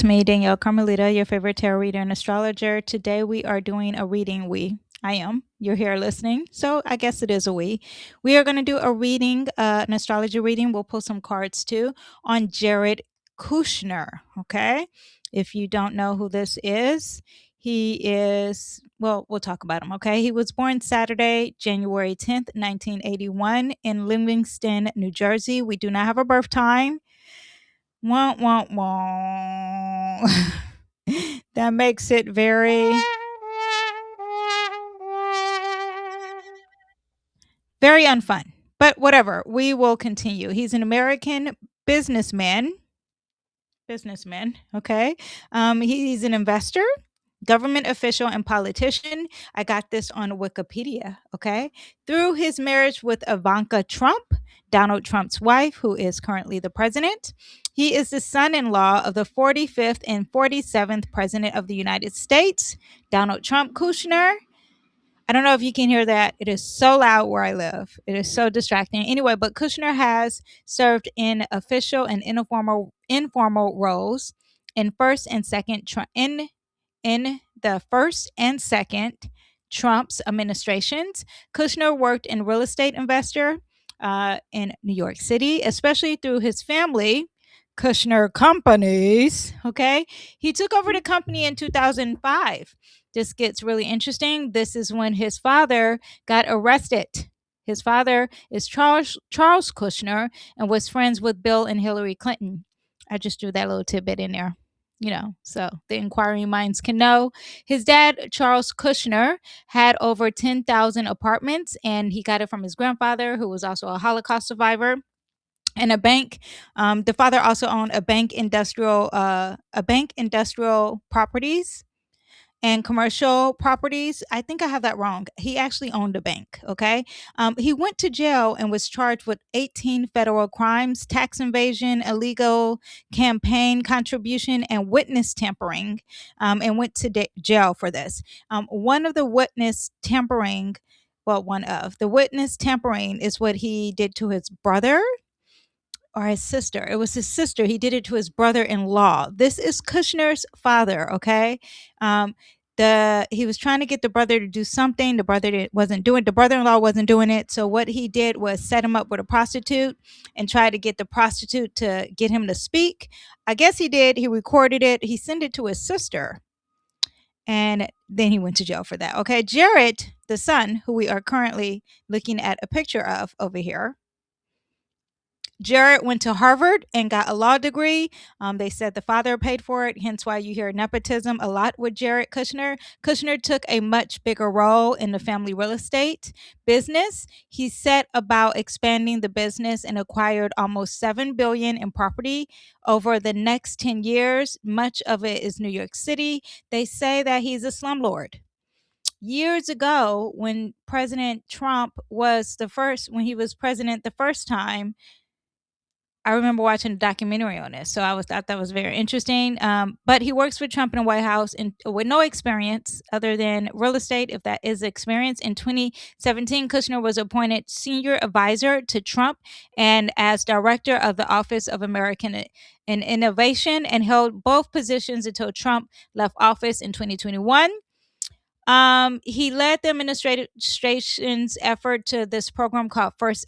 It's me, Danyell Carmelita, your favorite tarot reader and astrologer. Today we are doing a reading. I am. You're here listening, so I guess it is a we. We are going to do a reading, an astrology reading. We'll pull some cards too on Jared Kushner. Okay, if you don't know who this is, he is. Well, we'll talk about him. Okay, he was born Saturday, January 10th, 1981, in Livingston, New Jersey. We do not have a birth time. Wah, wah, wah. That makes it very unfun. But whatever, we will continue. He's an American businessman. Okay. He's an investor, government official, and politician. I got this on Wikipedia. Okay. Through his marriage with Ivanka Trump, Donald Trump's wife, who is currently the president. He is the son in law of the 45th and 47th president of the United States, Donald Trump. Kushner, I don't know if you can hear that. It is so loud where I live. It is so distracting. Anyway, but Kushner has served in official and informal roles in first and second in the first and second Trump's administrations. Kushner worked in real estate investor in New York City, especially through his family, Kushner Companies. Okay. He took over the company in 2005. This gets really interesting. This is when his father got arrested. His father is Charles Kushner and was friends with Bill and Hillary Clinton. I just threw that little tidbit in there, so the inquiring minds can know. His dad, Charles Kushner, had over 10,000 apartments, and he got it from his grandfather, who was also a Holocaust survivor. And a bank. The father also owned a bank industrial properties and commercial properties. I think I have that wrong. He actually owned a bank. Okay. He went to jail and was charged with 18 federal crimes: tax evasion, illegal campaign contribution, and witness tampering, and went to jail for this. One of the witness tampering, one of the witness tampering is what he did to his brother or his sister. It was his sister. He did it to his brother-in-law. This is Kushner's father. Okay. He was trying to get the brother to do something. The brother wasn't doing. The brother-in-law wasn't doing it. So what he did was set him up with a prostitute and try to get the prostitute to get him to speak. I guess he did. He recorded it. He sent it to his sister, and then he went to jail for that. Okay, Jared, the son, who we are currently looking at a picture of over here. Jared went to Harvard and got a law degree. They said the father paid for it, hence why you hear nepotism a lot with Jared Kushner. Kushner took a much bigger role in the family real estate business. He set about expanding the business and acquired almost $7 billion in property over the next 10 years. Much of it is New York City. They say that he's a slumlord. Years ago, when President Trump was when he was president the first time, I remember watching a documentary on this, so I thought that was very interesting. But he works with Trump in the White House and with no experience other than real estate, if that is experience. In 2017, Kushner was appointed senior advisor to Trump and as director of the Office of American Innovation, and held both positions until Trump left office in 2021. He led the administration's effort to this program called First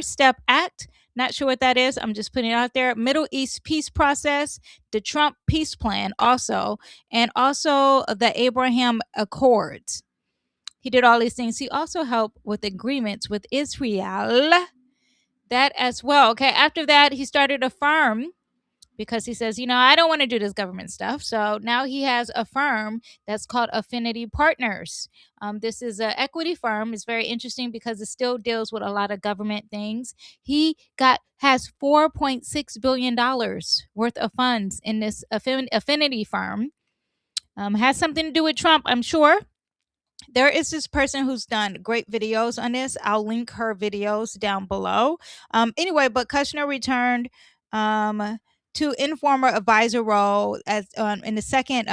Step Act. Not sure what that is. I'm just putting it out there. Middle East peace process, the Trump peace plan also, and also the Abraham Accords. He did all these things. He also helped with agreements with Israel. That as well. Okay. After that, he started a firm because he says, I don't want to do this government stuff. So now he has a firm that's called Affinity Partners. This is an equity firm. It's very interesting because it still deals with a lot of government things. He has $4.6 billion worth of funds in this affinity firm. Has something to do with Trump, I'm sure. There is this person who's done great videos on this. I'll link her videos down below. Anyway, but Kushner returned to informal advisor role as in the second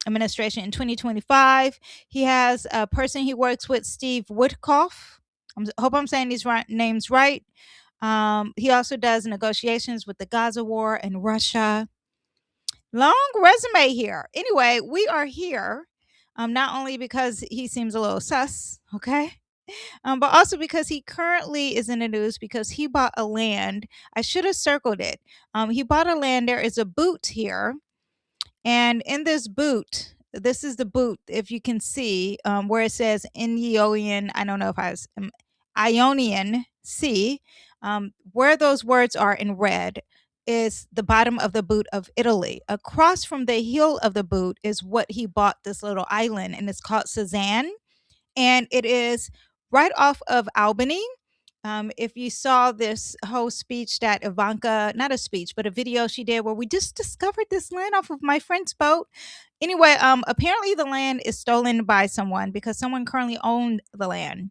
administration in 2025. He has a person he works with, Steve Woodcock. Hope I'm saying these names right. He also does negotiations with the Gaza war and Russia. Long resume here. Anyway, we are here not only because he seems a little sus, okay, but also because he currently is in the news because he bought a land. I should have circled it. He bought a land. There is a boot here, and in this boot, this is the boot. If you can see where it says Ionian, I don't know if I was Ionian Sea, where those words are in red is the bottom of the boot of Italy. Across from the heel of the boot is what he bought, this little island, and it's called Cezanne, and it is right off of Albany. If you saw this whole speech that Ivanka, not a speech, but a video she did where we just discovered this land off of my friend's boat. Anyway, apparently the land is stolen by someone because someone currently owned the land.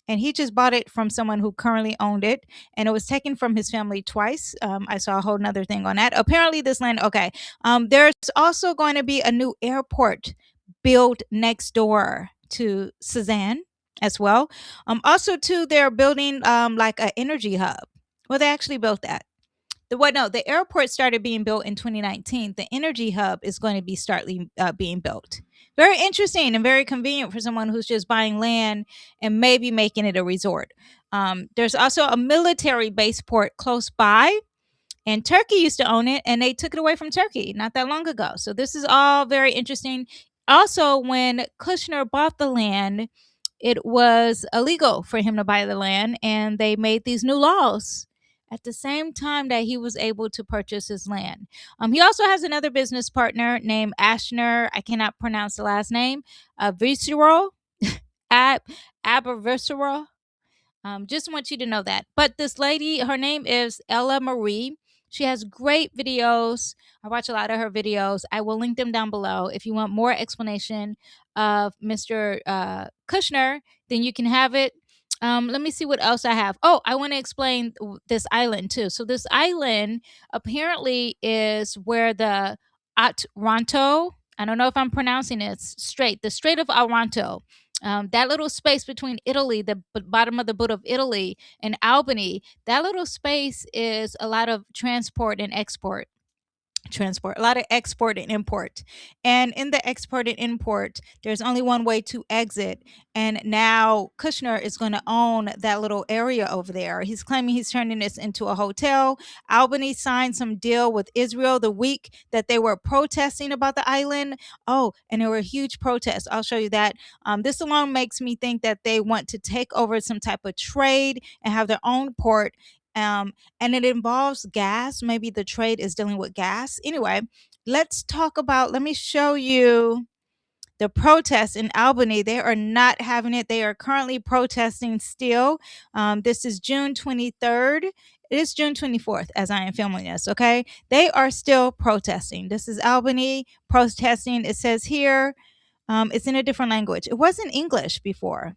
And he just bought it from someone who currently owned it, and it was taken from his family twice. I saw a whole nother thing on that. Apparently, this land, okay. There's also going to be a new airport built next door to Cezanne as well. Also, too, they're building like an energy hub. Well, they actually built that. The airport started being built in 2019. The energy hub is going to be starting being built. Very interesting and very convenient for someone who's just buying land and maybe making it a resort. There's also a military base port close by, and Turkey used to own it, and they took it away from Turkey not that long ago. So this is all very interesting. Also, when Kushner bought the land, it was illegal for him to buy the land, and they made these new laws at the same time that he was able to purchase his land. He also has another business partner named Ashner. I cannot pronounce the last name. Visceral, Abervisceral. Just want you to know that. But this lady, her name is Ella Marie. She has great videos. I watch a lot of her videos. I will link them down below. If you want more explanation of Mr. Kushner, then you can have it. Let me see what else I have. Oh, I want to explain this island too. So this island apparently is where the Otranto, I don't know if I'm pronouncing it straight, the Strait of Otranto, that little space between Italy, the bottom of the boot of Italy, and Albany, that little space is a lot of transport and export. A lot of export and import. And in the export and import, there's only one way to exit. And now Kushner is going to own that little area over there. He's claiming he's turning this into a hotel. Albany signed some deal with Israel the week that they were protesting about the island. Oh, and there were huge protests. I'll show you that. This alone makes me think that they want to take over some type of trade and have their own port. And it involves gas. Maybe the trade is dealing with gas. Anyway, let me show you the protests in Albany. They are not having it. They are currently protesting still. This is June 23rd. It is June 24th as I am filming this, okay? They are still protesting. This is Albany protesting. It says here, it's in a different language. It wasn't English before.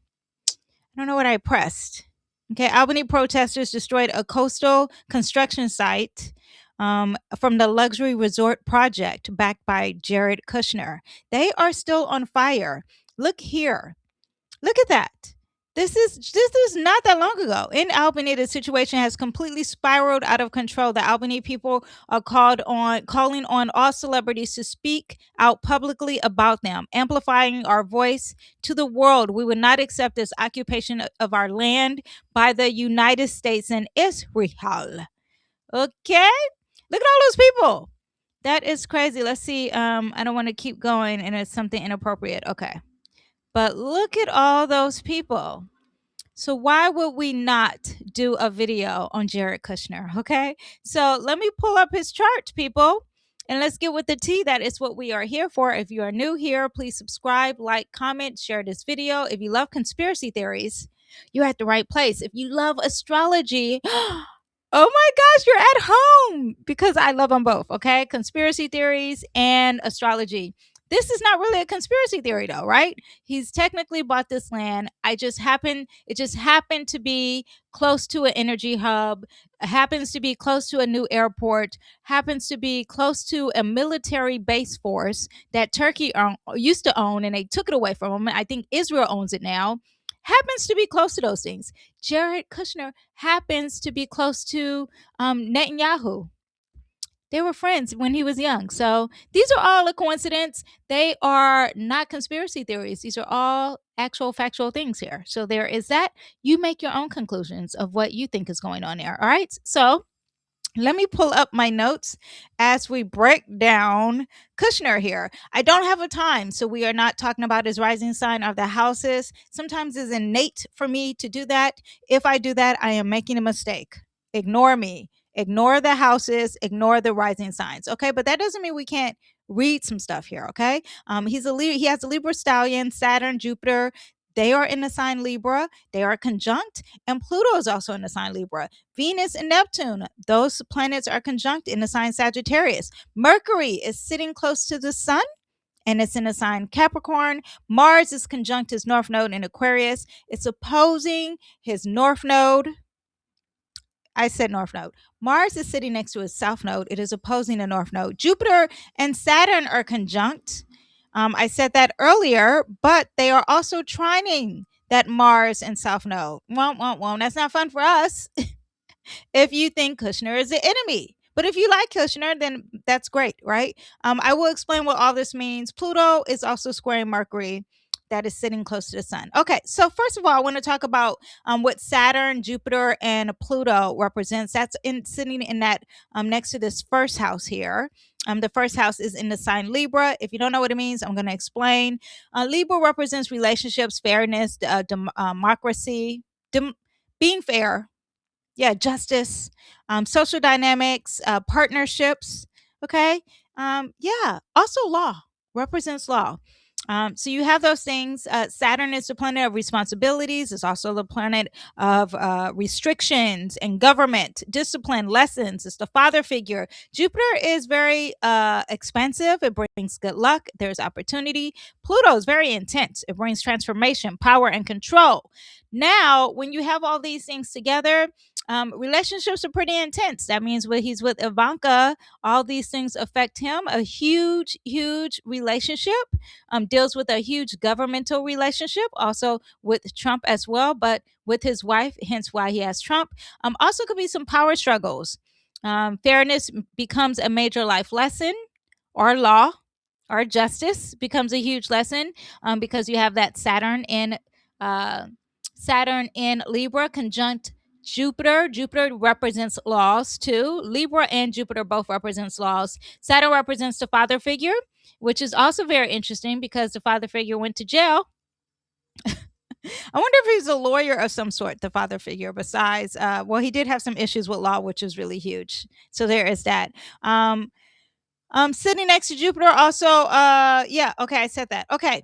I don't know what I pressed. Okay, Albany protesters destroyed a coastal construction site from the luxury resort project backed by Jared Kushner. They are still on fire. Look here. Look at that. This is not that long ago. In Albany, the situation has completely spiraled out of control. The Albany people are calling on all celebrities to speak out publicly about them, amplifying our voice to the world. We would not accept this occupation of our land by the United States and Israel. Okay? Look at all those people. That is crazy. Let's see. I don't want to keep going and it's something inappropriate. Okay. But look at all those people. So why would we not do a video on Jared Kushner? Okay. So let me pull up his chart, people. And let's get with the tea. That is what we are here for. If you are new here, please subscribe, like, comment, share this video. If you love conspiracy theories, you're at the right place. If you love astrology, oh my gosh, you're at home because I love them both. Okay. Conspiracy theories and astrology. This is not really a conspiracy theory though, right? He's technically bought this land. It just happened to be close to an energy hub, happens to be close to a new airport, happens to be close to a military base force that Turkey used to own and they took it away from him. I think Israel owns it now. Happens to be close to those things. Jared Kushner happens to be close to Netanyahu. They were friends when he was young. So these are all a coincidence. They are not conspiracy theories. These are all actual factual things here. So there is that. You make your own conclusions of what you think is going on there. All right. So let me pull up my notes as we break down Kushner here. I don't have a time, so we are not talking about his rising sign or the houses. Sometimes it's innate for me to do that. If I do that, I am making a mistake. Ignore me. Ignore the houses, ignore the rising signs. Okay, but that doesn't mean we can't read some stuff here. Okay, he has a Libra stallion, Saturn, Jupiter. They are in the sign Libra. They are conjunct, and Pluto is also in the sign Libra. Venus and Neptune, those planets are conjunct in the sign Sagittarius. Mercury is sitting close to the sun and it's in the sign Capricorn. Mars is conjunct his north node in Aquarius. It's opposing his north node. I said north node. Mars is sitting next to his south node. It is opposing the north node. Jupiter and Saturn are conjunct. I said that earlier, but they are also trining that Mars and south node. Won't. That's not fun for us if you think Kushner is the enemy. But if you like Kushner, then that's great, right? I will explain what all this means. Pluto is also squaring Mercury, that is sitting close to the sun. Okay, so first of all, I want to talk about what Saturn, Jupiter, and Pluto represents. That's sitting in that next to this first house here. The first house is in the sign Libra. If you don't know what it means, I'm going to explain. Libra represents relationships, fairness, democracy, being fair, yeah, justice, social dynamics, partnerships. Okay. Yeah, also law, represents law. So you have those things. Saturn is the planet of responsibilities. It's also the planet of restrictions and government, discipline, lessons. It's the father figure. Jupiter is very expensive. It brings good luck. There's opportunity. Pluto is very intense. It brings transformation, power, and control. Now, when you have all these things together, relationships are pretty intense. That means when he's with Ivanka, all these things affect him. A huge relationship deals with a huge governmental relationship, also with Trump as well, but with his wife, hence why he has Trump. Also, could be some power struggles. Fairness becomes a major life lesson, or law, or justice becomes a huge lesson because you have that uh, Saturn in Libra conjunct Jupiter. Jupiter represents laws too. Libra and Jupiter both represents laws. Saturn represents the father figure, which is also very interesting because the father figure went to jail. I wonder if he's a lawyer of some sort, the father figure, besides, well, he did have some issues with law, which is really huge. So there is that. Sitting next to Jupiter also, yeah, okay, I said that. Okay.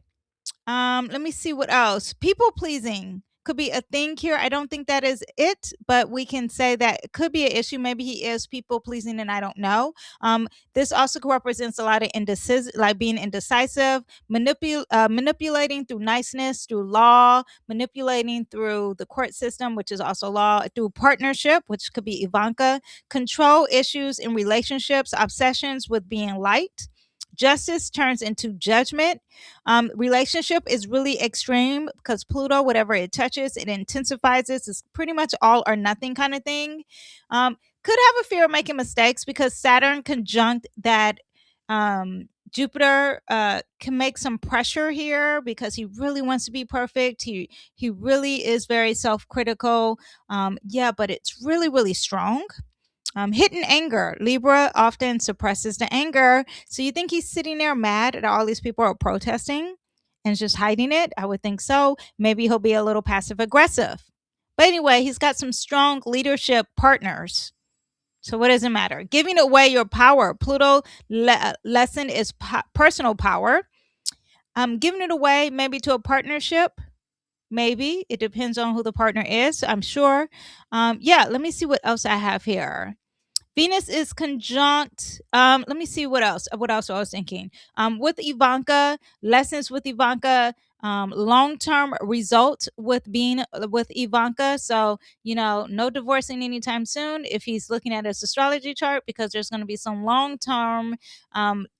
Let me see what else. People pleasing could be a thing here. I don't think that is it, but we can say that it could be an issue. Maybe he is people pleasing, and I don't know. This also represents a lot of indecision, like being indecisive, manipulating through niceness, through law, manipulating through the court system, which is also law, through partnership, which could be Ivanka, control issues in relationships, obsessions with being liked. Justice turns into judgment. Relationship is really extreme because Pluto, whatever it touches, it intensifies it. It's pretty much all or nothing kind of thing. Could have a fear of making mistakes because Saturn conjunct that Jupiter can make some pressure here because he really wants to be perfect. He really is very self-critical. Yeah, but it's really strong. Hidden anger. Libra often suppresses the anger. So you think he's sitting there mad that all these people are protesting and just hiding it? I would think so. Maybe he'll be a little passive aggressive. But anyway, he's got some strong leadership partners. So what does it matter? Giving away your power. Pluto lesson is personal power. Giving it away maybe to a partnership. Maybe it depends on who the partner is. I'm sure. Yeah, let me see what else I have here. Venus is conjunct. Let me see what else. What else I was thinking. With Ivanka, lessons with Ivanka. Long-term results with being with Ivanka. So no divorcing anytime soon. If he's looking at his astrology chart, because there's going to be some long-term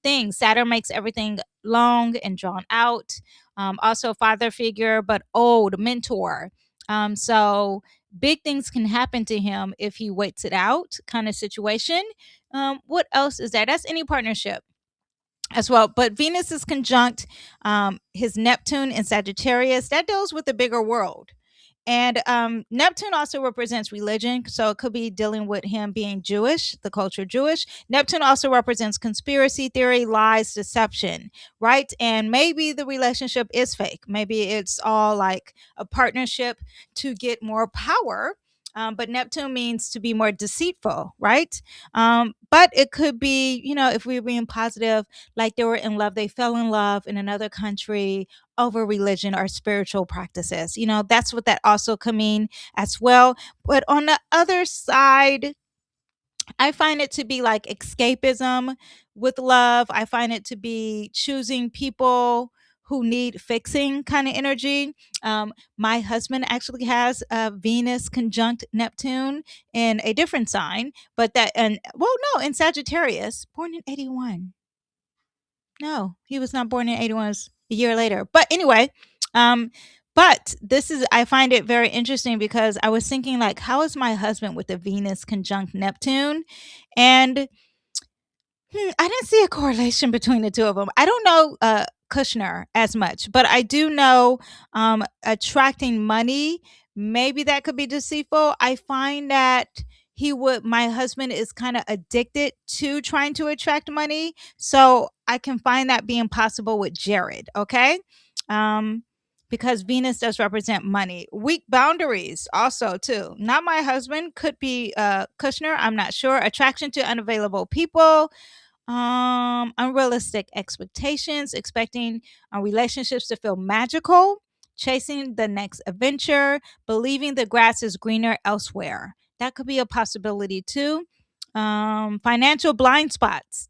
things. Saturn makes everything long and drawn out. Also, father figure, but old mentor. So big things can happen to him if he waits it out, kind of situation. What else is that? That's any partnership as well. But Venus is conjunct his Neptune in Sagittarius. That deals with the bigger world. And Neptune also represents religion. So it could be dealing with him being Jewish, the culture Jewish. Neptune also represents conspiracy theory, lies, deception, right? And maybe the relationship is fake. Maybe it's all like a partnership to get more power. But Neptune means to be more deceitful, right? But it could be, if we're being positive, like they were in love, they fell in love in another country over religion or spiritual practices. That's what that also could mean as well. But on the other side, I find it to be like escapism with love. I find it to be choosing people who need fixing kind of energy. My husband actually has a Venus conjunct Neptune in a different sign, but no, in Sagittarius, born in 81. No, he was not born in 81. It was a year later. But anyway, um, but I find it very interesting because I was thinking, like, how is my husband with the Venus conjunct Neptune? And I didn't see a correlation between the two of them. I don't know Kushner as much, but I do know attracting money. Maybe that could be deceitful. I find that my husband is kind of addicted to trying to attract money. So I can find that being possible with Jared. Okay. Um, because Venus does represent money. Weak boundaries also too. Not my husband, could be Kushner. I'm not sure. Attraction to unavailable people, unrealistic expectations, expecting relationships to feel magical, chasing the next adventure, believing the grass is greener elsewhere. That could be a possibility too. Financial blind spots,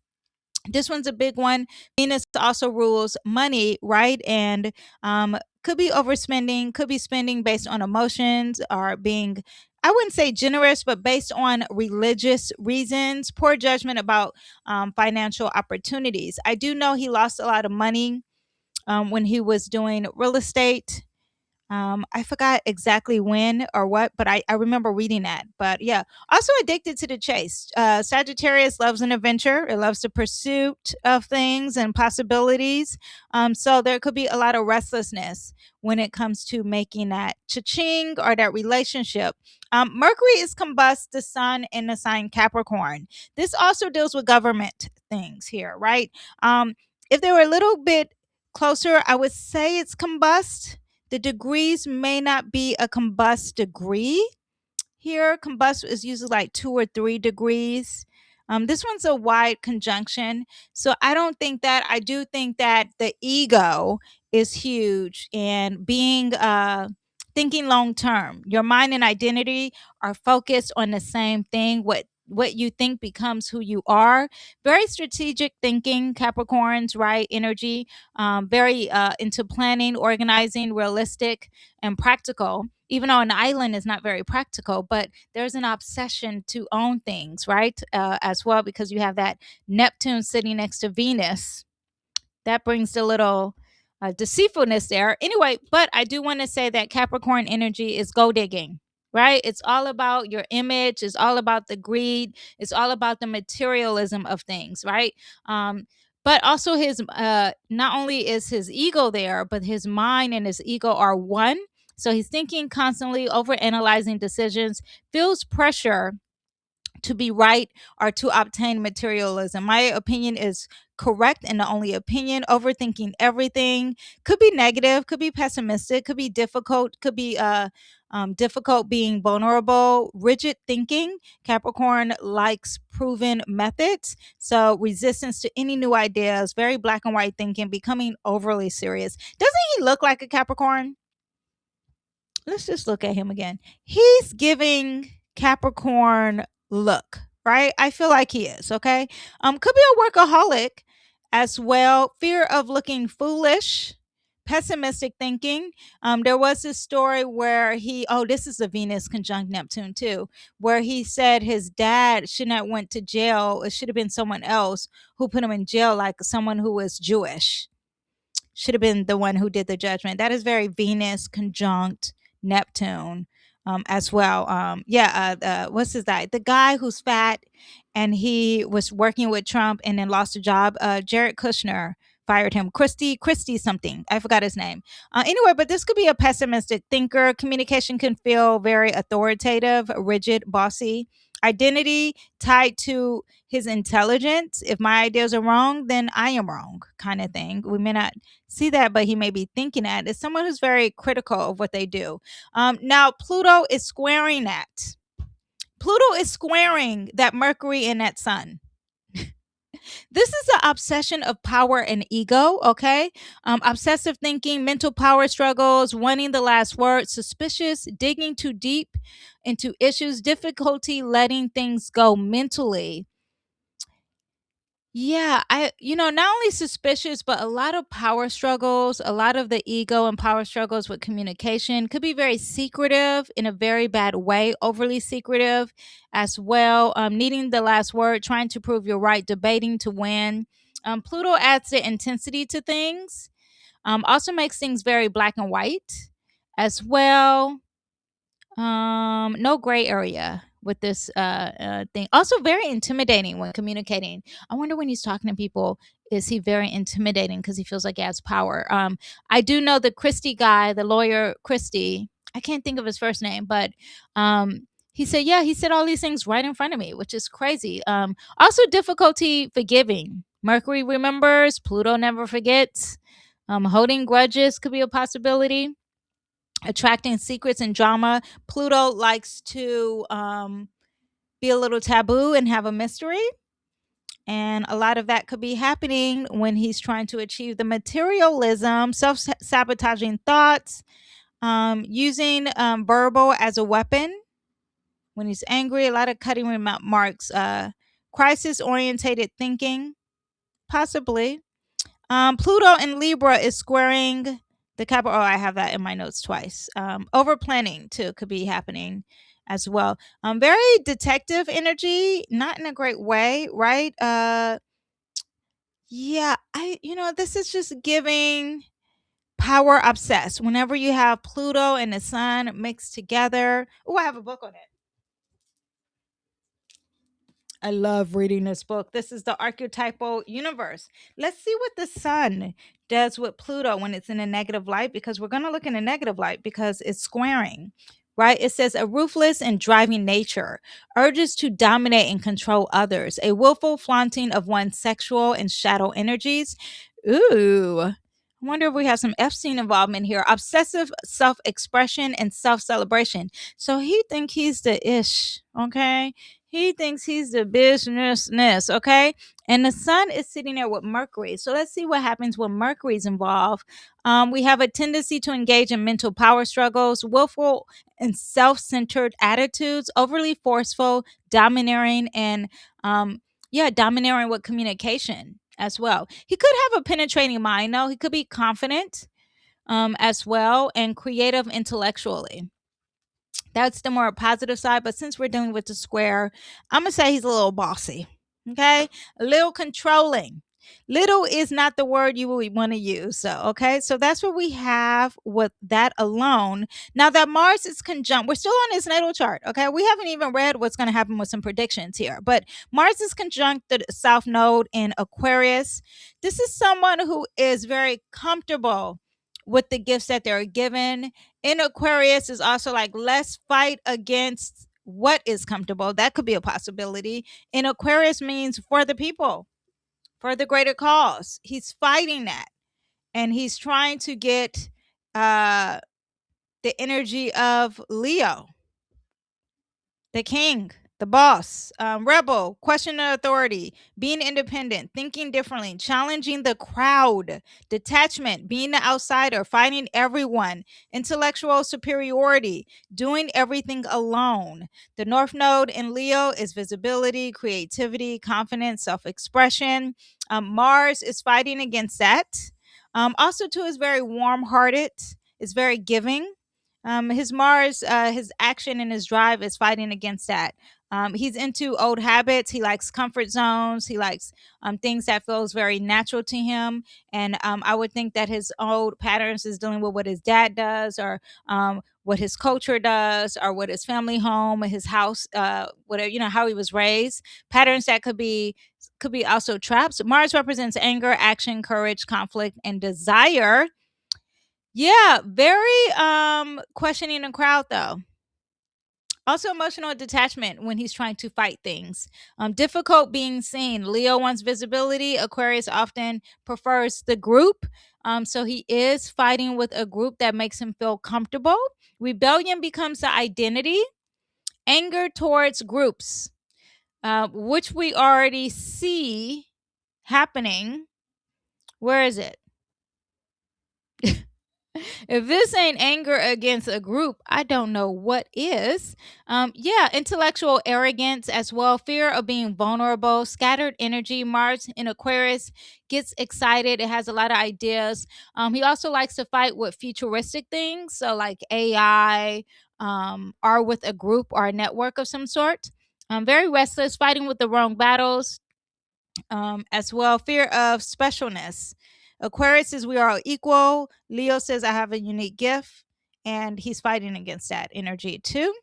this one's a big one. Venus also rules money, right? And could be overspending, could be spending based on emotions or being, I wouldn't say generous, but based on religious reasons, poor judgment about financial opportunities. I do know he lost a lot of money when he was doing real estate. I forgot exactly when or what, but I remember reading that. But yeah, also addicted to the chase. Sagittarius loves an adventure. It loves the pursuit of things and possibilities. So there could be a lot of restlessness when it comes to making that cha-ching or that relationship. Mercury is combust the sun in the sign Capricorn. This also deals with government things here, right? If they were a little bit closer, I would say it's combust. The degrees may not be a combust degree. Here, combust is usually like 2 or 3 degrees. This one's a wide conjunction. So I don't think that. I do think that the ego is huge and being thinking long term. Your mind and identity are focused on the same thing. What you think becomes who you are. Very strategic thinking, Capricorns, right? Energy, very into planning, organizing, realistic, and practical. Even though an island is not very practical, but there's an obsession to own things, right? As well, because you have that Neptune sitting next to Venus. That brings the little deceitfulness there. Anyway, but I do want to say that Capricorn energy is gold digging, right? It's all about your image. It's all about the greed. It's all about the materialism of things, right? But also his not only is his ego there, but his mind and his ego are one. So he's thinking constantly, over analyzing decisions, feels pressure to be right or to obtain materialism. My opinion is correct and the only opinion. Overthinking everything could be negative, could be pessimistic, could be difficult, could be difficult being vulnerable. Rigid thinking. Capricorn likes proven methods. So resistance to any new ideas, very black and white thinking, becoming overly serious. Doesn't he look like a Capricorn? Let's just look at him again. He's giving Capricorn look, right? I feel like he is, okay? Could be a workaholic as well. Fear of looking foolish, pessimistic thinking. There was this story where this is a Venus conjunct Neptune too, where he said his dad shouldn't have went to jail. It should have been someone else who put him in jail, like someone who was Jewish should have been the one who did the judgment. That is very Venus conjunct Neptune. as well. What's his guy? The guy who's fat and he was working with Trump and then lost a job. Jared Kushner fired him. Christie something. I forgot his name. Anyway, but this could be a pessimistic thinker. Communication can feel very authoritative, rigid, bossy. Identity tied to his intelligence. If my ideas are wrong, then I am wrong, kind of thing. We may not see that, but he may be thinking that. It's someone who's very critical of what they do. Now, Pluto is squaring that. Pluto is squaring that Mercury and that Sun. This is an obsession of power and ego, okay? Obsessive thinking, mental power struggles, wanting the last word, suspicious, digging too deep into issues, difficulty letting things go mentally. Yeah, not only suspicious, but a lot of power struggles, a lot of the ego and power struggles with communication could be very secretive in a very bad way, overly secretive as well. Needing the last word, trying to prove you're right, debating to win. Pluto adds the intensity to things, also makes things very black and white as well. No gray area with this thing. Also very intimidating when communicating. I wonder when he's talking to people, is he very intimidating because he feels like he has power? I do know the Christie guy, the lawyer Christie. I can't think of his first name, but he said, yeah, he said all these things right in front of me, which is crazy. Also difficulty forgiving. Mercury remembers, Pluto never forgets. Holding grudges could be a possibility. Attracting secrets and drama. Pluto likes to be a little taboo and have a mystery. And a lot of that could be happening when he's trying to achieve the materialism, self sabotaging thoughts, using verbal as a weapon. When he's angry, a lot of cutting remarks, crisis orientated thinking, possibly. Pluto in Libra is squaring the Capricorn. Oh, I have that in my notes twice. Over planning too could be happening as well. Very detective energy, not in a great way, right? Yeah, this is just giving power obsessed. Whenever you have Pluto and the Sun mixed together. Oh, I have a book on it. I love reading this book. This is the archetypal universe. Let's see what the sun does with Pluto when it's in a negative light, because we're going to look in a negative light because it's squaring, right? It says a ruthless and driving nature, urges to dominate and control others, a willful flaunting of one's sexual and shadow energies. Ooh. I wonder if we have some Epstein involvement here. Obsessive self-expression and self-celebration. So he think he's the ish, okay? He thinks he's the businessness, okay? And the sun is sitting there with Mercury. So let's see what happens when Mercury's involved. We have a tendency to engage in mental power struggles, willful and self-centered attitudes, overly forceful, domineering, and domineering with communication as well. He could have a penetrating mind, though. He could be confident as well and creative intellectually. That's the more positive side. But since we're dealing with the square, I'm going to say he's a little bossy. Okay. A little controlling. Little is not the word you would want to use. So, okay. So that's what we have with that alone. Now that Mars is conjunct, we're still on his natal chart. Okay. We haven't even read what's going to happen with some predictions here, but Mars is conjunct the South Node in Aquarius. This is someone who is very comfortable with the gifts that they're given. In Aquarius is also like, let's fight against what is comfortable. That could be a possibility. In Aquarius means for the people, for the greater cause. He's fighting that. And he's trying to get the energy of Leo, the king, the boss, rebel, question authority, being independent, thinking differently, challenging the crowd, detachment, being the outsider, fighting everyone, intellectual superiority, doing everything alone. The North Node in Leo is visibility, creativity, confidence, self expression. Mars is fighting against that. Also, too, is very warm hearted, is very giving. His Mars, his action and his drive is fighting against that. He's into old habits. He likes comfort zones. He likes things that feels very natural to him. And I would think that his old patterns is dealing with what his dad does, or what his culture does, or what his family home, his house, whatever, how he was raised. Patterns that could be also traps. Mars represents anger, action, courage, conflict, and desire. Yeah, very questioning the crowd though. Also, emotional detachment when he's trying to fight things. Difficult being seen. Leo wants visibility. Aquarius often prefers the group. So he is fighting with a group that makes him feel comfortable. Rebellion becomes the identity. Anger towards groups, which we already see happening. Where is it? If this ain't anger against a group, I don't know what is. Yeah, intellectual arrogance as well, fear of being vulnerable, scattered energy. Mars in Aquarius gets excited. It has a lot of ideas. He also likes to fight with futuristic things, so like AI, or with a group or a network of some sort. Very restless, fighting with the wrong battles, as well. Fear of specialness. Aquarius says we are all equal. Leo says I have a unique gift, and he's fighting against that energy too.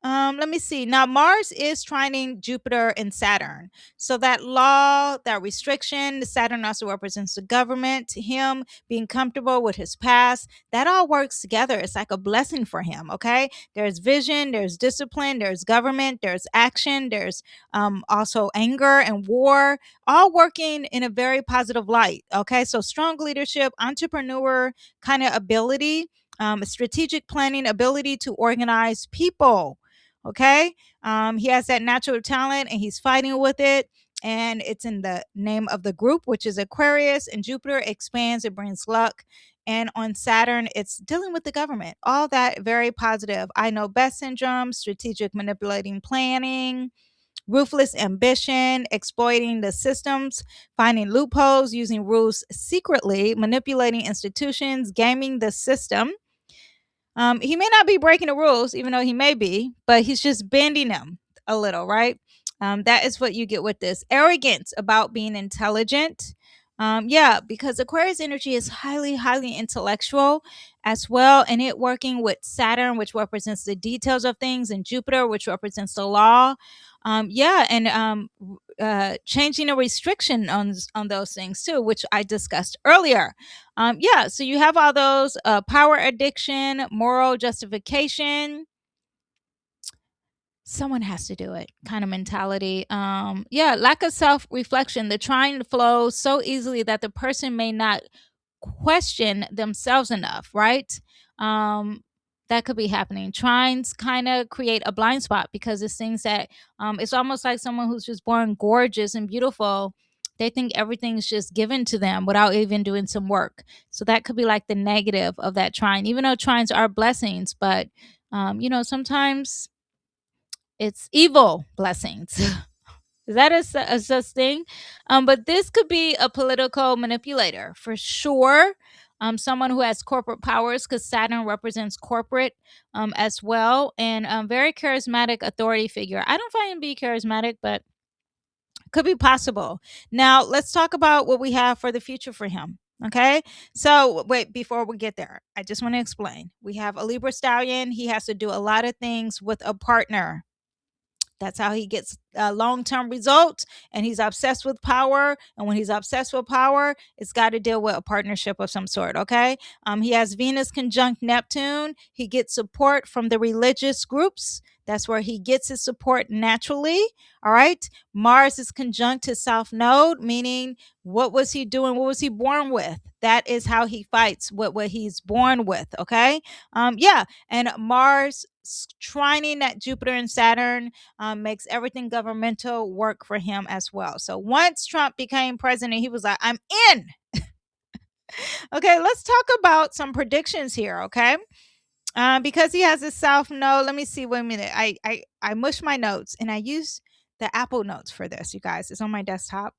Let me see. Now, Mars is trining Jupiter and Saturn. So that law, that restriction, the Saturn also represents the government, him being comfortable with his past, that all works together. It's like a blessing for him. Okay. There's vision, there's discipline, there's government, there's action, there's also anger and war, all working in a very positive light. Okay. So strong leadership, entrepreneur kind of ability, strategic planning, ability to organize people. Okay. He has that natural talent and he's fighting with it. And it's in the name of the group, which is Aquarius. And Jupiter expands, it brings luck. And on Saturn, it's dealing with the government. All that very positive. I know best syndrome, strategic manipulating planning, ruthless ambition, exploiting the systems, finding loopholes, using rules secretly, manipulating institutions, gaming the system. He may not be breaking the rules, even though he may be, but he's just bending them a little, right? That is what you get with this arrogance about being intelligent. Yeah, because Aquarius energy is highly, highly intellectual as well, and it working with Saturn, which represents the details of things, and Jupiter, which represents the law. Yeah, and changing a restriction on those things too, which I discussed earlier. Yeah, so you have all those power addiction, moral justification. Someone has to do it kind of mentality. Yeah, lack of self reflection. The trying to flow so easily that the person may not question themselves enough, right? Um, that could be happening. Trines kind of create a blind spot because it's things that it's almost like someone who's just born gorgeous and beautiful. They think everything's just given to them without even doing some work. So that could be like the negative of that trine, even though trines are blessings, but sometimes it's evil blessings. Is that a such thing? But this could be a political manipulator for sure. Someone who has corporate powers because Saturn represents corporate as well. And very charismatic authority figure. I don't find him to be charismatic, but could be possible. Now, let's talk about what we have for the future for him. Okay. So, wait, before we get there, I just want to explain. We have a Libra stallion. He has to do a lot of things with a partner. That's how he gets long-term results. And he's obsessed with power. And when he's obsessed with power, it's got to deal with a partnership of some sort. Okay. He has Venus conjunct Neptune. He gets support from the religious groups. That's where he gets his support naturally. All right. Mars is conjunct his South Node, meaning what was he doing? What was he born with? That is how he fights what he's born with. Okay. Yeah. And Mars trining at Jupiter and Saturn makes everything governmental work for him as well. So once Trump became president, he was like, I'm in. Okay, let's talk about some predictions here. Okay. Because he has a South Node. Let me see. Wait a minute. I mushed my notes and I used the Apple Notes for this. You guys, it's on my desktop.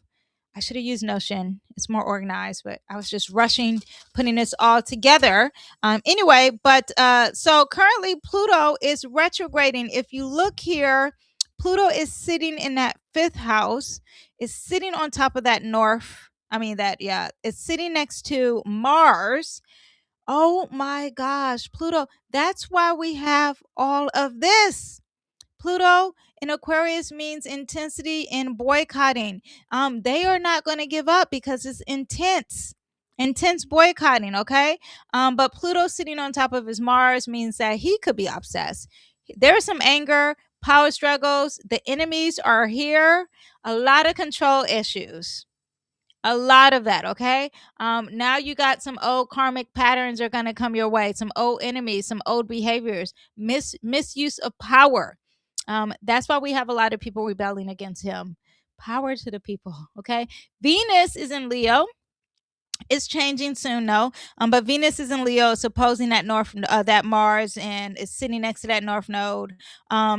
I should have used Notion. It's more organized, but I was just rushing putting this all together. Anyway, but so currently Pluto is retrograding. If you look here, Pluto is sitting in that fifth house. It's sitting on top of that north. I mean that, yeah. It's sitting next to Mars, Oh my gosh, Pluto. That's why we have all of this. Pluto in Aquarius means intensity and boycotting. They are not going to give up because it's intense boycotting. Okay, but Pluto sitting on top of his Mars means that he could be obsessed. There's some anger, power struggles. The enemies are here. A lot of control issues, a lot of that. Okay, now you got some old karmic patterns are going to come your way, some old enemies, some old behaviors, misuse of power. That's why we have a lot of people rebelling against him. Power to the people. Okay, Venus is in Leo. It's changing soon, no. But Venus is in Leo, it's opposing that that Mars, and is sitting next to that North Node.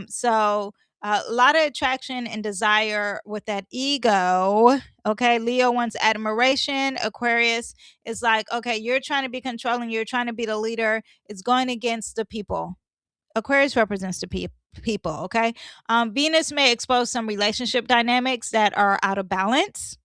So a lot of attraction and desire with that ego. Okay, Leo wants admiration. Aquarius is like, okay, you're trying to be controlling, you're trying to be the leader. It's going against the people. Aquarius represents the people. Okay, Venus may expose some relationship dynamics that are out of balance,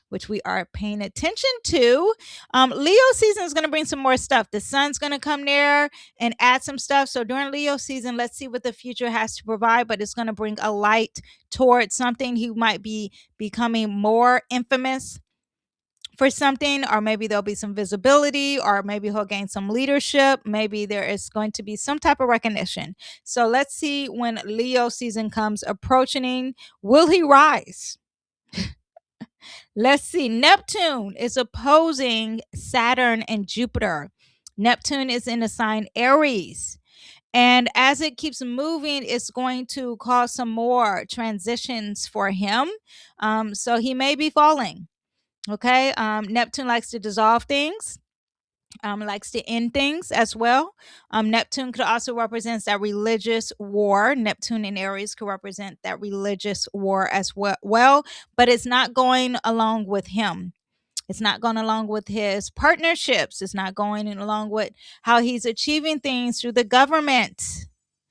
which we are paying attention to. Leo season is going to bring some more stuff. The sun's going to come there and add some stuff. So during Leo season, let's see what the future has to provide, but it's going to bring a light towards something. He might be becoming more infamous for something, or maybe there'll be some visibility, or maybe he'll gain some leadership. Maybe there is going to be some type of recognition. So let's see when Leo season comes approaching. Will he rise? Let's see. Neptune is opposing Saturn and Jupiter. Neptune is in the sign Aries. And as it keeps moving, it's going to cause some more transitions for him. So he may be falling. Okay. Neptune likes to dissolve things. Likes to end things as well. Neptune could also represent that religious war. Neptune in Aries could represent that religious war as well, but it's not going along with him. It's not going along with his partnerships. It's not going along with how he's achieving things through the government.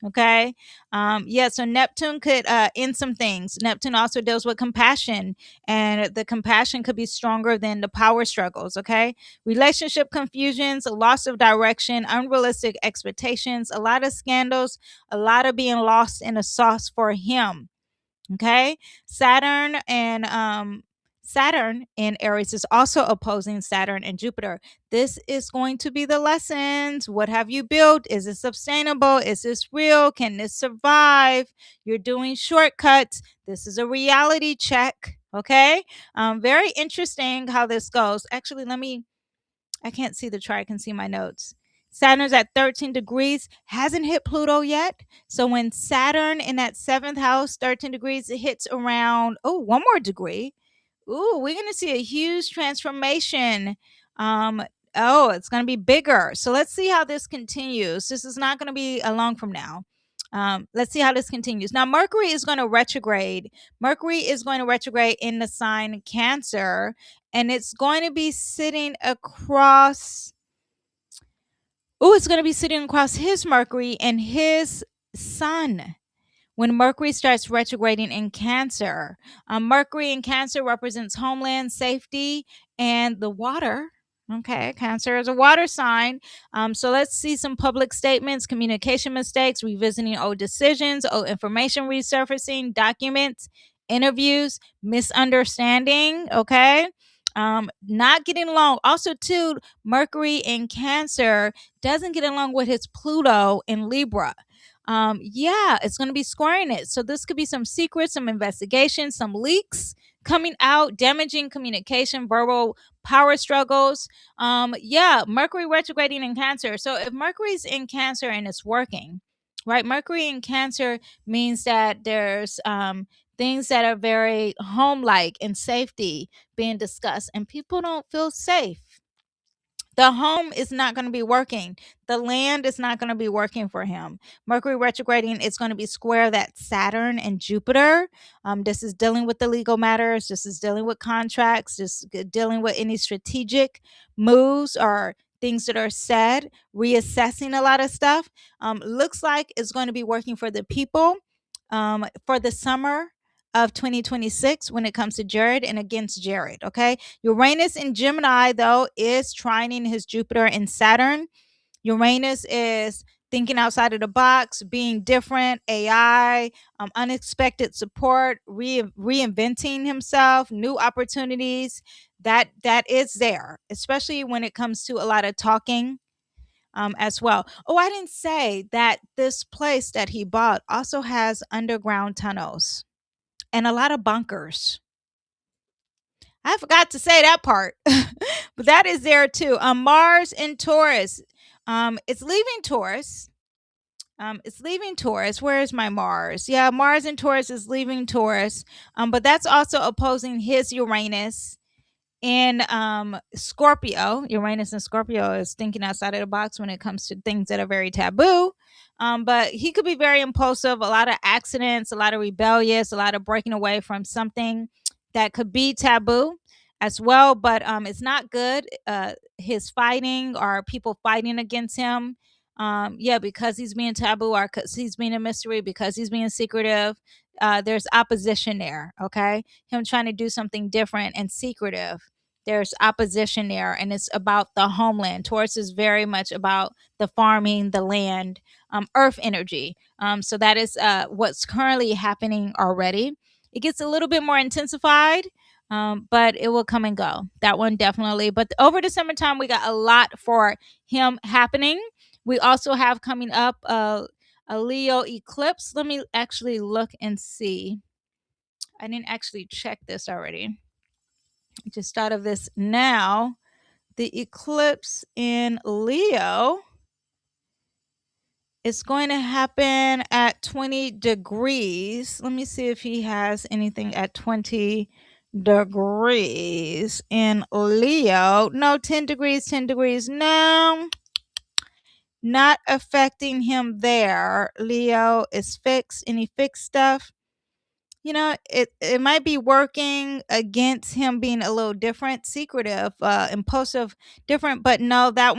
Okay. Yeah. So Neptune could end some things. Neptune also deals with compassion, and the compassion could be stronger than the power struggles. Okay. Relationship confusions, a loss of direction, unrealistic expectations, a lot of scandals, a lot of being lost in a sauce for him. Okay. Saturn in Aries is also opposing Saturn and Jupiter. This is going to be the lessons. What have you built? Is it sustainable? Is this real? Can this survive? You're doing shortcuts. This is a reality check. Okay. Very interesting how this goes. Actually, I can't see the chart. I can see my notes. Saturn's at 13 degrees, hasn't hit Pluto yet. So when Saturn in that seventh house, 13 degrees, it hits around, one more degree. Ooh, we're going to see a huge transformation. Um, it's going to be bigger. So let's see how this continues. This is not going to be a long from now. Let's see how this continues. Now, Mercury is going to retrograde. Mercury is going to retrograde in the sign Cancer, and it's going to be sitting across. Oh, it's going to be sitting across his Mercury and his Sun when Mercury starts retrograding in Cancer. Mercury in Cancer represents homeland safety and the water. Okay, Cancer is a water sign. So let's see some public statements, communication mistakes, revisiting old decisions, old information resurfacing, documents, interviews, misunderstanding. Okay. Not getting along. Also, too, Mercury in Cancer doesn't get along with his Pluto in Libra. Yeah, it's going to be squaring it. So this could be some secrets, some investigations, some leaks coming out, damaging communication, verbal power struggles. Yeah, Mercury retrograding in Cancer. So if Mercury's in Cancer and it's working, right? Mercury in Cancer means that there's things that are very home like and safety being discussed, and people don't feel safe. The home is not going to be working. The land is not going to be working for him. Mercury retrograding is going to be square that Saturn and Jupiter. This is dealing with the legal matters. This is dealing with contracts. Dealing with any strategic moves or things that are said, reassessing a lot of stuff. Looks like it's going to be working for the people for the summer. of 2026 when it comes to Jared and against Jared. Okay. Uranus in Gemini, though, is trining his Jupiter and Saturn. Uranus is thinking outside of the box, being different, AI, unexpected support, reinventing himself, new opportunities. That is there, especially when it comes to a lot of talking as well. Oh, I didn't say that this place that he bought also has underground tunnels and a lot of bunkers. I forgot to say that part, but that is there too. Mars in Taurus, it's leaving Taurus. It's leaving Taurus. Where is my Mars? Yeah, Mars in Taurus is leaving Taurus. But that's also opposing his Uranus in Scorpio. Uranus and Scorpio is thinking outside of the box when it comes to things that are very taboo. But he could be very impulsive, a lot of accidents, a lot of rebellious, a lot of breaking away from something that could be taboo as well. But it's not good. His fighting or people fighting against him. Yeah, because he's being taboo or because he's being a mystery, because he's being secretive. There's opposition there. Okay. Him trying to do something different and secretive, there's opposition there, and it's about the homeland. Taurus is very much about the farming, the land, earth energy. So that is what's currently happening already. It gets a little bit more intensified, but it will come and go. That one definitely. But over the summertime, we got a lot for him happening. We also have coming up a Leo eclipse. Let me actually look and see. I didn't actually check this already. Just thought of this now. The eclipse in Leo is going to happen at 20 degrees. Let me see if he has anything at 20 degrees in Leo. No, 10 degrees, 10 degrees. No, not affecting him there. Leo is fixed. Any fixed stuff? It might be working against him being a little different, secretive, impulsive, different. But no, that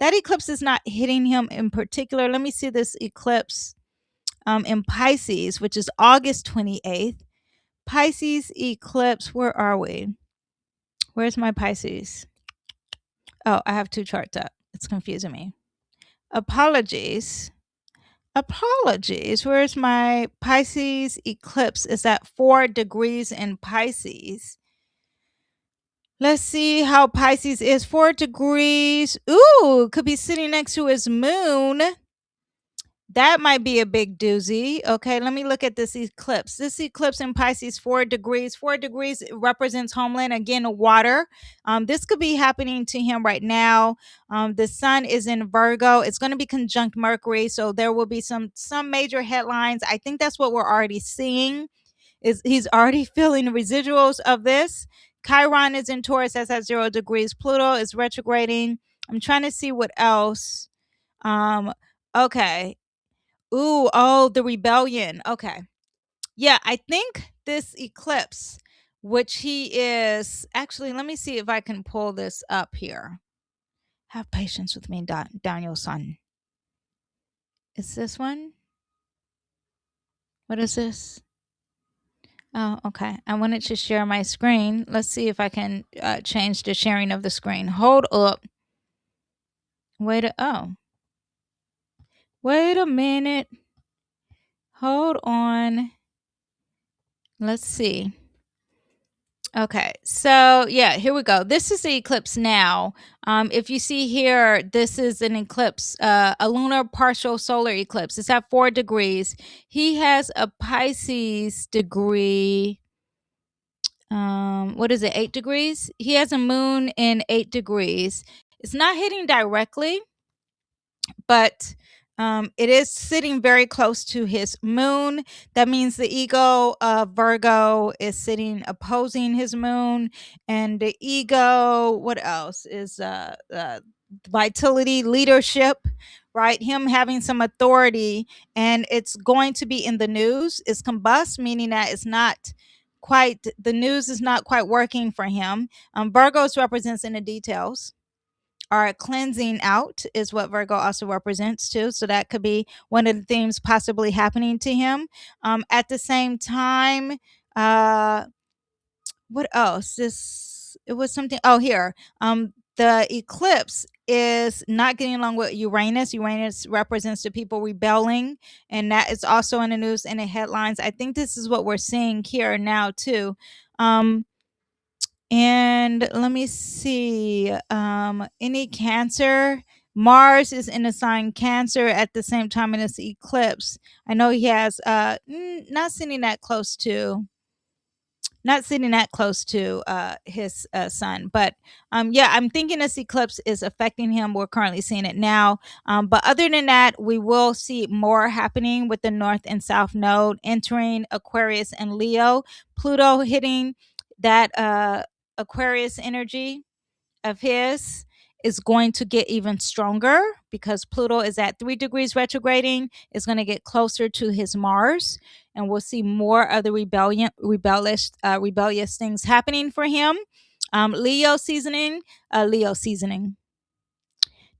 eclipse is not hitting him in particular. Let me see this eclipse in Pisces, which is August 28th. Pisces eclipse, where are we? Where's my Pisces? Oh, I have two charts up. It's confusing me. Apologies. Where's my Pisces eclipse? It's at 4 degrees in Pisces. Let's see how Pisces is. 4 degrees. Ooh, could be sitting next to his moon. That might be a big doozy. Okay, let me look at this eclipse. This eclipse in Pisces, 4 degrees. 4 degrees represents homeland, again, water. This could be happening to him right now. The sun is in Virgo. It's going to be conjunct Mercury, so there will be some major headlines. I think that's what we're already seeing. He's already feeling the residuals of this. Chiron is in Taurus, that's at 0 degrees. Pluto is retrograding. I'm trying to see what else. Okay. The rebellion. Okay. Yeah, I think this eclipse, which he is actually, let me see if I can pull this up here. Have patience with me, Danyell's son. Is this one? What is this? Oh, okay. I wanted to share my screen. Let's see if I can change the sharing of the screen. Hold up. Wait a minute. Hold on. Let's see. Okay, so yeah, here we go. This is the eclipse now. If you see here, this is an eclipse, a lunar partial solar eclipse. It's at 4 degrees. He has a Pisces degree. What is it, 8 degrees? He has a moon in 8 degrees. It's not hitting directly, but it is sitting very close to his moon. That means the ego of Virgo is sitting opposing his moon, and the ego, what else is vitality, leadership, right? Him having some authority, and it's going to be in the news. It's combust, meaning that it's not quite, the news is not quite working for him. Virgos represents in the details. Our cleansing out is what Virgo also represents too. So that could be one of the things possibly happening to him. At the same time, Uh, what else? This it was something. Oh, here. The eclipse is not getting along with Uranus. Uranus represents the people rebelling, and that is also in the news and the headlines. I think this is what we're seeing here now too. Um, and let me see. Any Cancer. Mars is in the sign Cancer at the same time in this eclipse. I know he has not sitting that close to his sun, but yeah, I'm thinking this eclipse is affecting him. We're currently seeing it now, but other than that, we will see more happening with the north and south node entering Aquarius and Leo. Pluto hitting that Aquarius energy of his is going to get even stronger because Pluto is at 3 degrees retrograding. It's going to get closer to his Mars, and we'll see more of the rebellious things happening for him. Leo seasoning,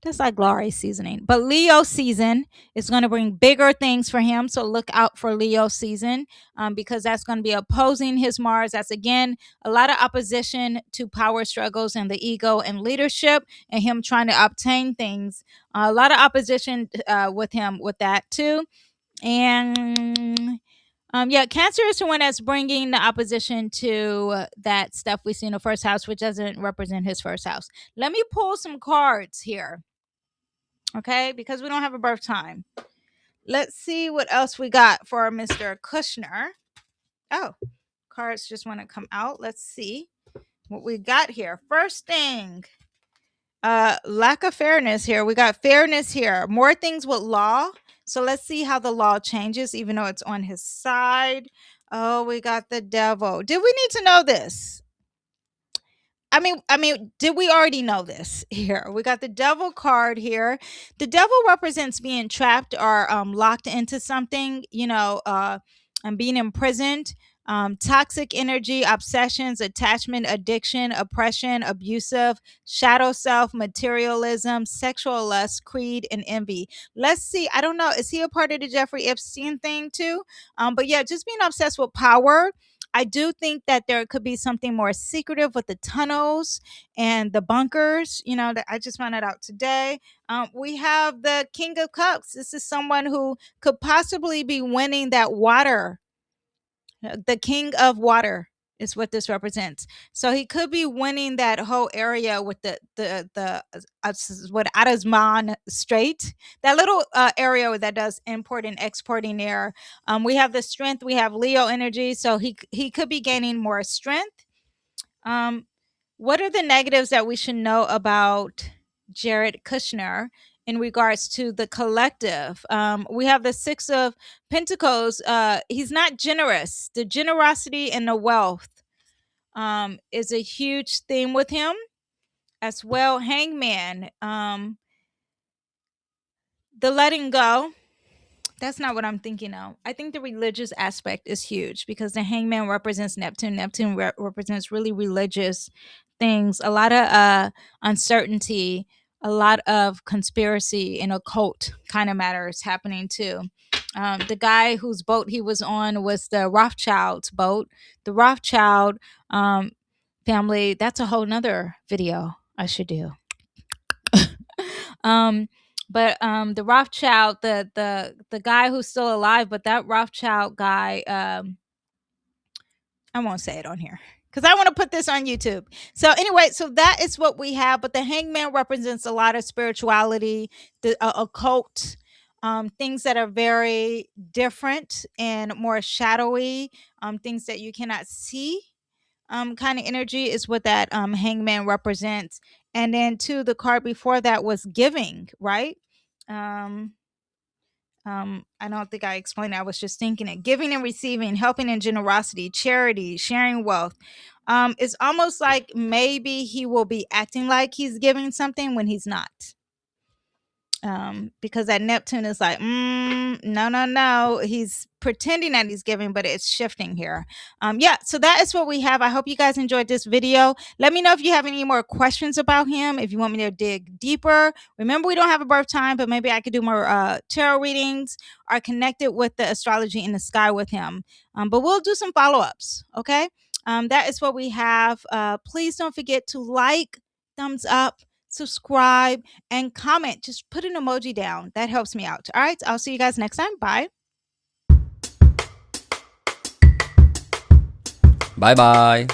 just like Glory seasoning. But Leo season is going to bring bigger things for him. So look out for Leo season, because that's going to be opposing his Mars. That's, again, a lot of opposition to power struggles and the ego and leadership and him trying to obtain things. A lot of opposition with him with that too. And yeah, Cancer is the one that's bringing the opposition to that stuff we see in the first house, which doesn't represent his first house. Let me pull some cards here, okay? Because we don't have a birth time. Let's see what else we got for Mr. Kushner. Oh, cards just want to come out. Let's see what we got here. First thing, lack of fairness here. We got fairness here. More things with law. So let's see how the law changes, even though it's on his side. Oh, we got the devil. Did we need to know this? I mean, did we already know this here? We got the devil card here. The devil represents being trapped or locked into something, and being imprisoned. Toxic energy, obsessions, attachment, addiction, oppression, abusive, shadow self, materialism, sexual lust, greed, and envy. Let's see. I don't know. Is he a part of the Jeffrey Epstein thing too? But yeah, just being obsessed with power. I do think that there could be something more secretive with the tunnels and the bunkers, that I just found it out today. We have the King of Cups. This is someone who could possibly be winning that water. The King of Water is what this represents. So he could be winning that whole area with what Atasman Strait, that little area that does import and exporting there. We have the strength. We have Leo energy, so he could be gaining more strength. Um, what are the negatives that we should know about Jared Kushner in regards to the collective? We have the Six of Pentacles. He's not generous. The generosity and the wealth is a huge theme with him as well. Hangman, the letting go. That's not what I'm thinking of. I think the religious aspect is huge because the hangman represents Neptune. Neptune represents really religious things, a lot of uncertainty, a lot of conspiracy and occult kind of matters happening too. The guy whose boat he was on was the Rothschild's boat. The Rothschild family, that's a whole nother video I should do. um the Rothschild, the guy who's still alive, but that Rothschild guy, I won't say it on here because I want to put this on YouTube. So anyway, so that is what we have. But the hangman represents a lot of spirituality, the occult, things that are very different and more shadowy, things that you cannot see. Kind of energy is what that hangman represents. And then too, the card before that was giving, right? Um, I don't think I explained it. I was just thinking it. Giving and receiving, helping and generosity, charity, sharing wealth. It's almost like maybe he will be acting like he's giving something when he's not. because that Neptune is like, no. He's pretending that he's giving, but it's shifting here. Yeah, so that is what we have. I hope you guys enjoyed this video. Let me know if you have any more questions about him, if you want me to dig deeper. Remember, we don't have a birth time, but maybe I could do more tarot readings or connect it with the astrology in the sky with him. But we'll do some follow-ups, okay? That is what we have. Please don't forget to like, thumbs up, subscribe, and comment. Just put an emoji down. That helps me out. All right. I'll see you guys next time. Bye. Bye bye.